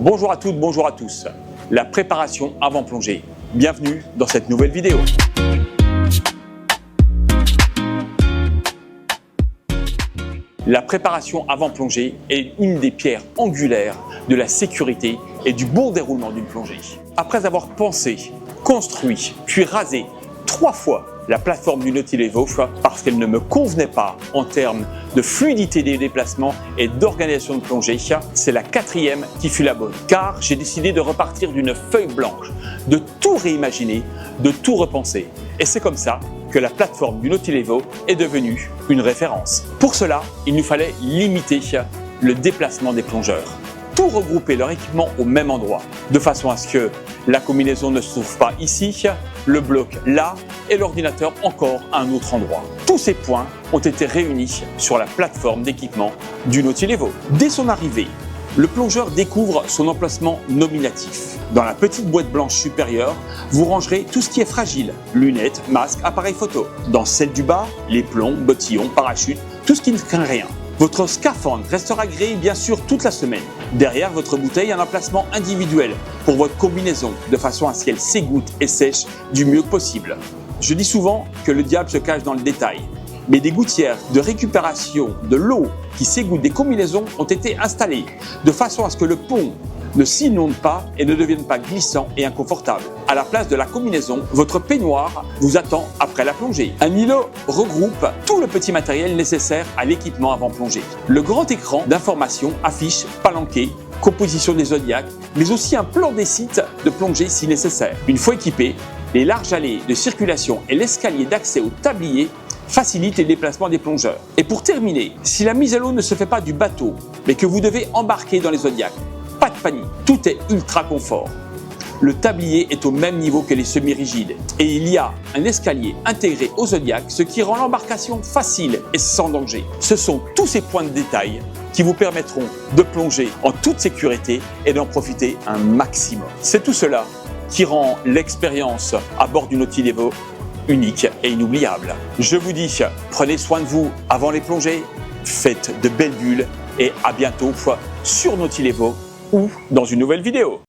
Bonjour à toutes, bonjour à tous. La préparation avant plongée. Bienvenue dans cette nouvelle vidéo. La préparation avant plongée est une des pierres angulaires de la sécurité et du bon déroulement d'une plongée. Après avoir pensé, construit, puis rasé 3 fois la plateforme du Nautil Evo parce qu'elle ne me convenait pas en termes de fluidité des déplacements et d'organisation de plongée, c'est la 4e qui fut la bonne. Car j'ai décidé de repartir d'une feuille blanche, de tout réimaginer, de tout repenser. Et c'est comme ça que la plateforme du Nautil Evo est devenue une référence. Pour cela, il nous fallait limiter le déplacement des plongeurs. Tout regrouper leur équipement au même endroit, de façon à ce que la combinaison ne se trouve pas ici, le bloc là et l'ordinateur encore à un autre endroit. Tous ces points ont été réunis sur la plateforme d'équipement du Nautil Evo. Dès son arrivée, le plongeur découvre son emplacement nominatif. Dans la petite boîte blanche supérieure, vous rangerez tout ce qui est fragile, lunettes, masques, appareils photo. Dans celle du bas, les plombs, bottillons, parachutes, tout ce qui ne craint rien. Votre scaphandre restera gréé bien sûr toute la semaine. Derrière votre bouteille, un emplacement individuel pour votre combinaison, de façon à ce qu'elle s'égoutte et sèche du mieux possible. Je dis souvent que le diable se cache dans le détail, mais des gouttières de récupération de l'eau qui s'égoutte des combinaisons ont été installées, de façon à ce que le pont ne s'inonde pas et ne devienne pas glissant et inconfortable. À la place de la combinaison, votre peignoir vous attend après la plongée. Un îlot regroupe tout le petit matériel nécessaire à l'équipement avant plongée. Le grand écran d'information affiche palanquet, composition des zodiacs, mais aussi un plan des sites de plongée si nécessaire. Une fois équipé, les larges allées de circulation et l'escalier d'accès au tablier facilitent les déplacements des plongeurs. Et pour terminer, si la mise à l'eau ne se fait pas du bateau, mais que vous devez embarquer dans les zodiacs, pas de panique, tout est ultra confort. Le tablier est au même niveau que les semi-rigides et il y a un escalier intégré au Zodiac, ce qui rend l'embarcation facile et sans danger. Ce sont tous ces points de détail qui vous permettront de plonger en toute sécurité et d'en profiter un maximum. C'est tout cela qui rend l'expérience à bord du Nautil Evo unique et inoubliable. Je vous dis, prenez soin de vous avant les plongées, faites de belles bulles et à bientôt sur Nautil Evo ou dans une nouvelle vidéo.